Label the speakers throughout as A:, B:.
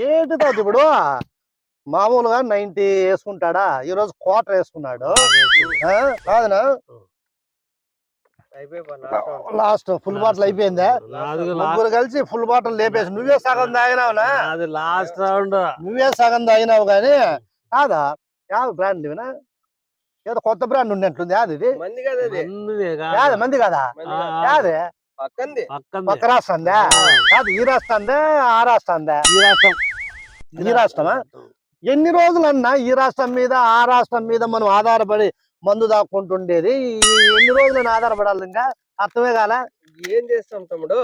A: ఏంటి తాత ఇప్పుడు మామూలుగా 90 వేసుకుంటాడా, ఈరోజు క్వార్టర్ వేసుకున్నాడు కాదనా? లాస్ట్ ఫుల్ బాటిల్ అయిపోయిందా? ముగ్గురు కలిసి ఫుల్ బాటిల్ లేపేసి నువ్వే సగం తాగినావునా?
B: లాస్ట్ రౌండ్
A: నువ్వే సగం తాగినావు కానీ కాదా? యావ బ్రాండ్ ఇవినా? ఏదో కొత్త బ్రాండ్ ఉన్నట్లుంది. అది ఇది మంది కదా? యాదే పక్క రాస్తుందా? కాదు ఈ రాస్తుందా ఆ రాస్తుందా? ఈ రాష్ట్రమా? ఎన్ని రోజులన్నా ఈ రాష్ట్రం మీద ఆ రాష్ట్రం మీద మనం ఆధారపడి మందు దాక్కుంటుండేది? ఎన్ని రోజులను ఆధారపడాలి? ఇంకా అర్థమే కాల.
B: ఏం చేస్తాం తమ్ముడు,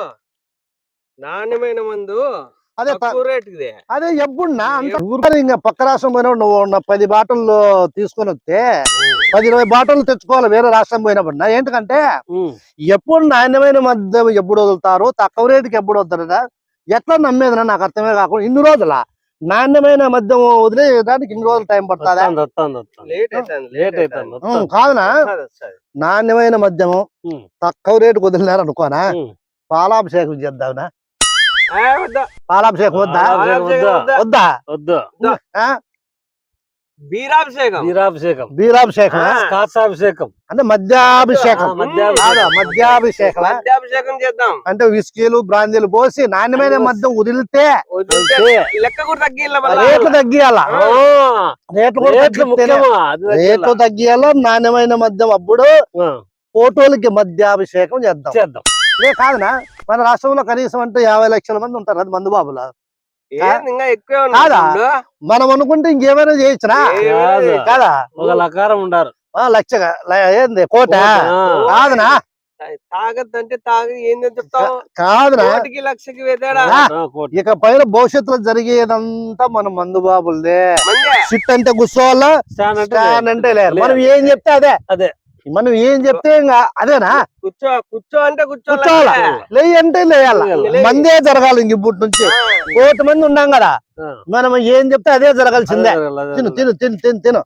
B: నాణ్యమైన మందు
A: అదే
B: రేటుదే.
A: అదే ఎప్పుడున్నా అంత ఇంకా పక్క రాష్ట్రం పోయినా నువ్వు 10 బాటిల్ తీసుకొని వస్తే 10-20 బాటిల్ తెచ్చుకోవాలి వేరే రాష్ట్రం పోయినప్పుడు. ఏంటంటే ఎప్పుడు నాణ్యమైన మద్యం ఎప్పుడు వదులుతారు, తక్కువ రేటుకి ఎప్పుడు వదులుతారు, ఎట్లా నమ్మేది నాకు అర్థమే కాకుండా ఇన్ని రోజుల నాణ్యమైన మద్యం వదిలేదానికి ఇన్ని రోజులు టైం పడుతుందా? కాదునా? నాణ్యమైన మద్యము తక్కువ రేటుకు వదిలినారు అనుకోనా, పాలాభిషేకం చేద్దావునా? పాలాభిషేకం వద్దా? వద్దా? వద్దు.
B: బీరాభిషేకం
A: అంటే మద్యాభిషేకం.
B: మద్యాభిషేకం చేద్దాం.
A: అంటే విస్కీలు బ్రాందీలు పోసి నాణ్యమైన మద్యం వదిలితే
B: లెక్క కూడా
A: రేట్లు తగ్గియాల. రేట్లు తగ్గియాల, నాణ్యమైన మద్యం. అప్పుడు ఫోటోలకి మద్యాభిషేకం చేద్దాం. ఇదే కాదనా? మన రాష్ట్రంలో కనీసం అంటే 50 లక్షల మంది ఉంటారు అది మందు బాబులు. కాదా? మనం అనుకుంటే ఇంకేమైనా చేయొచ్చునా? కాదా?
B: ఒక లకారం ఉండారు.
A: లక్ష ఏంది కోట? కాదనా?
B: తాగద్దంటే తాగి ఏందని చెప్తావు?
A: కాదునా?
B: లక్షకి
A: ఇక పైన భవిష్యత్తులో జరిగేదంతా మన మందు బాబులదే. సిట్ అంటే కూర్చోవాలా, స్టాండ్ అంటే లేదు. మనం ఏం చెప్తే అదే. మనం ఏం చెప్తే ఇంకా అదేనా?
B: కూర్చో అంటే
A: కూర్చోవాలా, లేయి అంటే లేయాల. మందే జరగాలి. ఇంక ఇప్పటి నుంచి 1 మంది ఉన్నాం కదా, మనం ఏం చెప్తే అదే జరగాల్సిందే. తిను తిను తిను తిను తిను.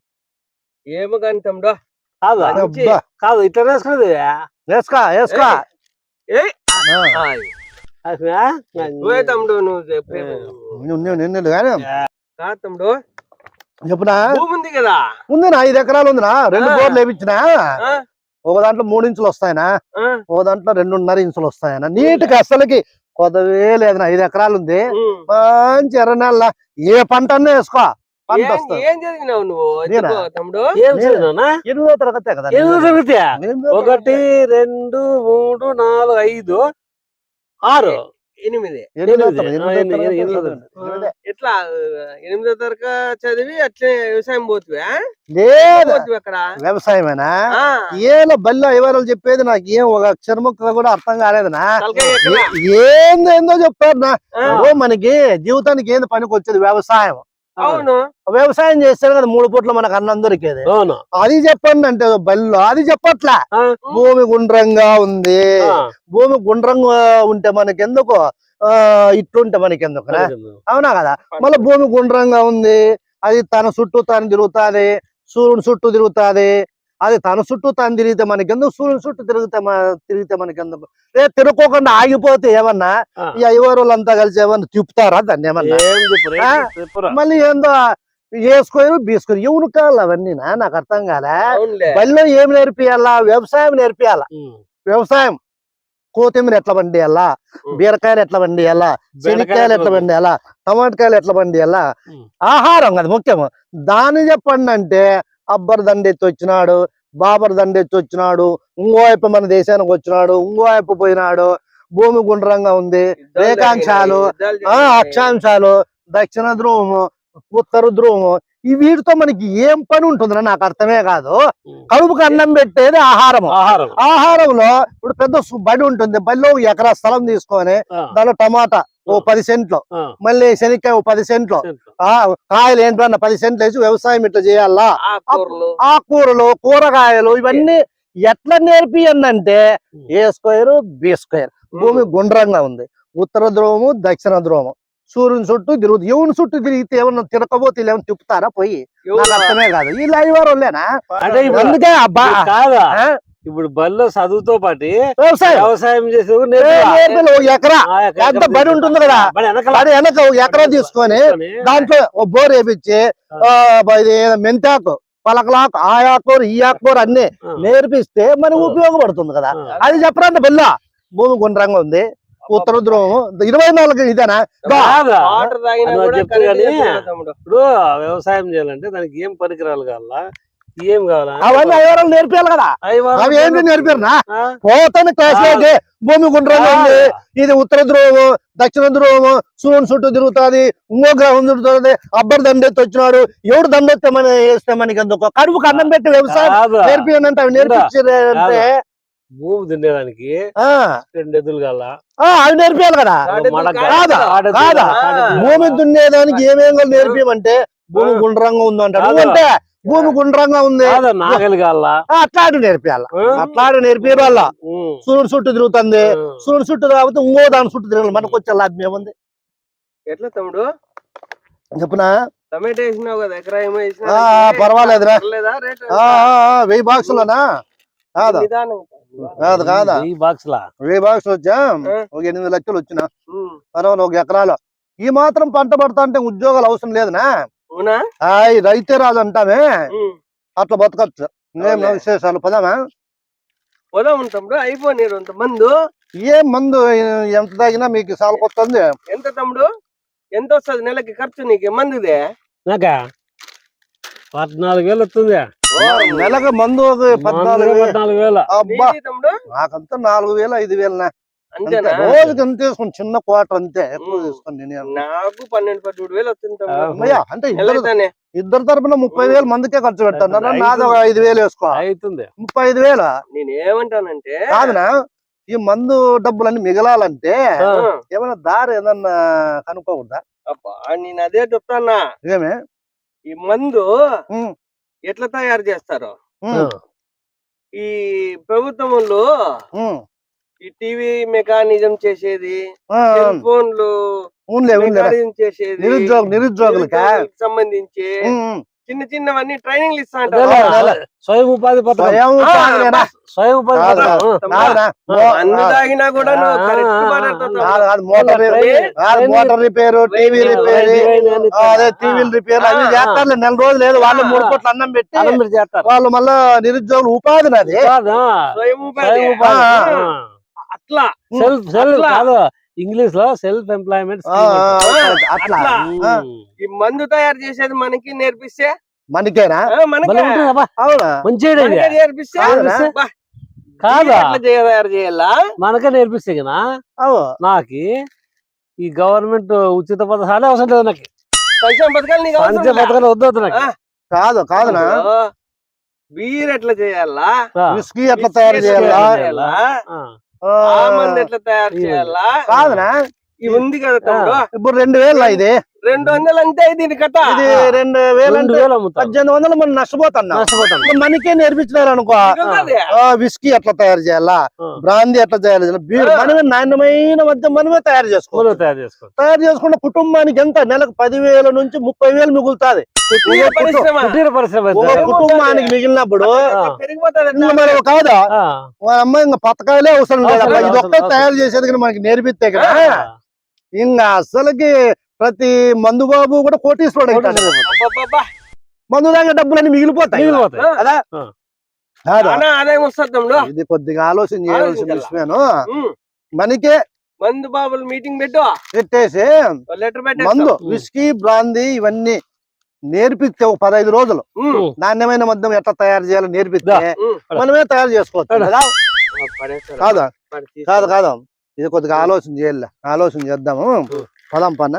B: ఏమో కానీ తమ్ముడు
A: కాదు ఇట్లా వేసుకున్నది. వేసుకో
B: తమ్ముడు.
A: నిన్ను కానీ
B: తమ్ముడు
A: చెప్పునా?
B: ఉంది కదా,
A: ఉందినా 5 ఎకరాలు ఉందినా. 2 బోర్లు వేపించినా. ఒక దాంట్లో 3 ఇంచులు వస్తాయనా, ఒక దాంట్లో 2.5 ఇంచులు వస్తాయనా. నీటికి అసలుకి కొదవే లేదనా. 5 ఎకరాలు ఉంది. మంచి ఎర్ర నెల ఏ పంట అన్నా వేసుకో, పంట వస్తుంది.
B: ఏం చదివినావు నువ్వు తమ్ముడు?
A: 8వ తరగతే కదా.
B: 1 2 3 4 5 6 8 ఎట్లా 8వ తరగతి చదివి అట్లే వ్యవసాయం పోతువా?
A: లేదు అక్కడ వ్యవసాయమేనా? ఏలో బల్లో వివరాలు చెప్పేది నాకు ఏం ఒక అక్షరముక్క కూడా అర్థం కాలేదనా. ఏందో చెప్తారు నా. మనకి జీవితానికి ఏంది పనికి వచ్చేది? వ్యవసాయం.
B: అవును,
A: వ్యవసాయం చేస్తారు కదా 3 పూట్ల మనకు అన్నం దొరికేది. అది చెప్పండి అంటే బల్లో అది చెప్పట్లా. భూమి గుండ్రంగా ఉంది, భూమి గుండ్రంగా ఉంటే మనకెందుకు, ఇట్లుంటే మనకెందుకు? అవునా కదా? మళ్ళీ భూమి గుండ్రంగా ఉంది, అది తన చుట్టూ తాను తిరుగుతాది, సూర్యుని చుట్టూ తిరుగుతాది. అది తన చుట్టూ తాను తిరిగితే మనకెందుకు, సూర్యుని చుట్టూ తిరిగితే మనకెందుకు? తిరుక్కోకుండా ఆగిపోతే ఏమన్నా ఈ ఐవరులంతా కలిసి ఏమన్నా తిప్పుతారా దాన్ని? ఏమన్నా మళ్ళీ ఏందో వేసుకోరు బీసుకోరు. ఎవరు కావాలి అవన్నీ? నాకు అర్థం కాలే. బల్లో ఏం నేర్పియాలా? వ్యవసాయం నేర్పియాలా. వ్యవసాయం కొత్తిమీర ఎట్లా పండియాలా, బీరకాయలు ఎట్లా పండియాలా, శనక్కాయలు ఎట్లా పండియాలా, టమాటకాయలు ఎట్లా పండియాలా. ఆహారం కదా ముఖ్యము. దాన్ని చెప్పండి అంటే అబ్బర్ దండెత్తి వచ్చినాడు, బాబర్ దండెత్తి వచ్చినాడు, ఇంకోవైపు మన దేశానికి వచ్చినాడు, ఇంకోవైపు పోయినాడు. భూమి గుండ్రంగా ఉంది, రేఖాంశాలు, అక్షాంశాలు, దక్షిణ ధ్రువము, ఉత్తర ధ్రువము. ఈ వీటితో మనకి ఏం పని ఉంటుందని నాకు అర్థమే కాదు. కడుపుకి అన్నం పెట్టేది ఆహారము. ఆహారంలో ఇప్పుడు పెద్ద బడి ఉంటుంది, బడిలో 1 ఎకరా స్థలం తీసుకొని దానిలో టమాటా ఓ 10 సెంట్లు, మళ్ళీ శనక్కాయ ఓ 10 సెంట్లు, కాయలు ఏంటన్నా 10 సెంట్లు వేసి వ్యవసాయం ఇట్లా చేయాలా. ఆకుకూరలు, కూరగాయలు ఇవన్నీ ఎట్లా నేర్పియంటే A² B². భూమి గుండ్రంగా ఉంది, ఉత్తర ధ్రువము దక్షిణ ధ్రువము, సూర్యుని చుట్టూ తిరుగుతుంది. ఎవరిని చుట్టూ తిరిగితే ఏమన్నా తిరగబోతే ఏమన్నా తిప్పుతారా పోయి?
B: ఎవరు?
A: నాకు అర్థమే కాదు. ఈ లైవ్ వాళ్ళేనా?
C: అంటే ఇప్పుడు
A: అందుకే అబ్బా
C: కాదా
A: ఆ?
C: ఇప్పుడు బల్లో చదువుతో పాటు
A: వ్యవసాయం
C: వ్యవసాయం చేసే
A: నేర్పిన ఒక ఎకరా పెద్ద బడి ఉంటుంది కదా, బడి వెనక ఒక ఎకరా తీసుకొని దాంట్లో ఓ బోర్ వేపించి ఇది మెంతాకు పలకలాకు ఆ ఆకుకూర ఈ ఆకుకూర అన్ని నేర్పిస్తే మనకి ఉపయోగపడుతుంది కదా. అది చెప్పరండి బెల్ల. భూమి గుండ్రంగా ఉంది, ఉత్తర ధ్రువం 24 ఇదేనా?
B: వాటర్ తాగినా
C: అది
B: కూడా
C: చెప్తే
B: కరెంట్
C: గానీ
B: చేస్తున్నా తమ్ముడు.
C: ఇప్పుడు వ్యవసాయం చేయాలంటే దానికి ఏం పరికరాలు కావాలా, ఏం కావాలా
A: అవన్నీ వివరాలు నేర్పియాలి కదా. అవి ఏంటి నేర్పారునా? పోతాను క్లాస్ లోకి భూమి గుండ్రంగా ఉంది, ఇది ఉత్తర ధ్రువము దక్షిణ ధ్రువము, సూర్యుని చుట్టూ తిరుగుతుంది, ఇంకో గ్రహం తిరుగుతుంది, అబ్బర్ దండెత్తి వచ్చినాడు, ఎవడు దండెత్తే మన వేస్తే మనకి ఎందుకు? కడుపుకు అన్నం పెట్టి వ్యవసాయం నేర్పియండి అవి నేర్పించారంటే
C: భూమి దున్నేదానికి 2 ఎద్దులు కావాలా,
A: అవి నేర్పియాలి కదా. కాదా కాదా భూమి దున్నేదానికి ఏమేం నేర్పియమంటే భూమి గుండ్రంగా ఉంది అంటాడు. అంటే భూమి గుండ్రంగా ఉంది
C: నాగలి కావాలా,
A: అట్లాంటి నేర్పియాల. అట్లాంటి నేర్పియరు వాళ్ళ. సూర్యుడు చుట్టూ తిరుగుతుంది, సూర్యుడు చుట్టూ కాకపోతే ఇంకో దాని చుట్టూ తిరగాలి, మనకు వచ్చే లాభం ఏముంది
B: ఎట్లా తమ్ముడు
A: చెప్పునా?
B: టమాటా వేసినావు కదా, ఎకరా ఏమో వేసినా
A: పర్వాలేదురా.
B: రేట్
A: 1000 బాక్సులనా? కాదా కాదు కాదా 1000 బాక్సులు వచ్చా, ఒక 8 లక్షలు వచ్చిన పర్వాలేదు. ఒక ఎకరాలో ఈ మాత్రం పంట పడతా అంటే ఉద్యోగాలు అవసరం లేదునా?
B: అవునా?
A: రైతే రాదు అంటామే, అట్లా బతకచ్చు. ఏం విశేషాలు? పదామా
B: పొలం తమ్ముడు. అయిపోయి మందు
A: ఏం మందు ఎంత తాగినా మీకు సాలకొస్తుంది.
B: ఎంత తమ్ముడు? ఎంత వస్తుంది నెలకి ఖర్చు నీకు మందుదే?
C: నాకా 14,000 వస్తుంది
A: నెలకు మందు 14,000. అబ్బా
B: నీది తమ్ముడు?
A: నాకంతా 4,000 5,000
B: అంతేనా?
A: రోజుకి ఎంత తీసుకుని చిన్న క్వార్టర్ అంతే, ఎక్కువ తీసుకోండి.
B: నాకు 12-13,000 వస్తుంది తమ్ముడు.
A: అమ్మయ్య, అంటే
B: నెలైతేనే.
A: ఇద్దరు తరపున 30,000 మందికే ఖర్చు పెడతాను. నాది ఒక 5,000 వేసుకో,
C: అవుతుంది
A: 35,000.
B: నేను ఏమంటానంటే
A: కాదునా, ఈ మందు డబ్బులన్నీ మిగలాలంటే ఏమైనా దారి ఏదన్నా కనుక్కోకూడదా?
B: అబ్బా నేను అదే చెప్తానా.
A: ఏమే
B: ఈ మందు ఎట్లా తయారు చేస్తారు? ఈ ప్రభుత్వంలో ఈ టీవీ మెకానిజం చేసేది, సెల్ ఫోన్లు చేసేది,
A: నిరుద్యోగులకి
B: సంబంధించి చిన్న చిన్నవన్నీ ట్రైనింగ్లు ఇస్తా అంటారు.
C: స్వయం ఉపాధి పథకం. స్వయం ఉపాధి పథకం.
B: అన్ని తాగినా కూడా నువ్వు కరెక్ట్ మాట్లాడుతున్నావు.
A: మోటార్ రిపేరు, టీవీ రిపేర్, అదే టీవీలు రిపేర్ అవి చేస్తారు. నెల రోజులు లేదు, వాళ్ళు 3 పూట్ల అన్నం పెట్టి
C: చేస్తారు.
A: వాళ్ళు మళ్ళా నిరుద్యోగులు ఉపాధి అది.
B: స్వయం ఉపాధి అట్లా
C: సెల్ఫ్ కాదు, ఇంగ్లీష్ లో సెల్ఫ్ ఎంప్లాయ్మెంట్.
A: అట్లా
B: ఈ మందు తయారు చేసేది మనకి నేర్పిస్తే
A: మనకేనా?
C: అవునా? మంచి
B: నేర్పిస్తే
C: కాదా
B: తయారు చేయాలా?
C: మనకే నేర్పిస్తే కదా. నాకు ఈ గవర్నమెంట్ ఉచిత పథకాలే అవసరం లేదు. నాకు
B: సంక్షేమ పథకాలు నీకు
C: సంక్షేమ పథకాలు వద్దు. నాకు
A: కాదు కాదునా,
B: బీర్ ఎట్లా చేయాలా,
A: విస్కీ ఎట్లా తయారు చేయాలా,
B: మందు ఎట్లా తయారు చేయాలా?
A: కాదునా,
B: ఇది ఉంది కదా తమ్ముడు.
A: ఇప్పుడు 2,000 ఇది
B: 200 అంతే దీని కథ.
A: ఇది 2,000 1800 మనం నష్టపోతున్నాం. మనకే నేర్పించినారు అనుకో, విస్కీ ఎట్లా తయారు చేయాలా, బ్రాందీ ఎట్లా తయారు చేయాలి, బీర్ మనమే నాణ్యమైన మద్యం మనమే తయారు చేసుకుంటే కుటుంబానికి ఎంత నెలకు 10,000 నుంచి 30,000 మిగులుతుంది. కుటుంబానికి మిగిలినప్పుడు మనం కాదా అమ్మాయి ఇంకా పథకాలే అవసరం లేదు. ఇది ఒక్క తయారు చేసేది కానీ మనకి నేర్పిస్తే కదా ఇంకా అసలుకి ప్రతి మందు బాబు కూడా కోటీశ్వరుడు అవుతాడు. మందు తాగే డబ్బులన్నీ మిగిలిపోతాయి కదా.
B: ఆదాయం వస్తుంది.
A: ఇది కొద్దిగా ఆలోచన చేయాల్సిన విషయమేను. మనకే
B: మందు బాబులు మీటింగ్
A: పెట్టేసి
B: లెటర్
A: మందు విస్కీ బ్రాందీ ఇవన్నీ నేర్పిస్తే ఒక 15 రోజులు నాణ్యమైన మద్యం ఎట్లా తయారు చేయాలో నేర్పిస్తే మనమే తయారు చేసుకోవచ్చు కదా. కాదా కాదు కాదు, ఇది కొద్దిగా ఆలోచన చేద్దాము. పదాం పన్న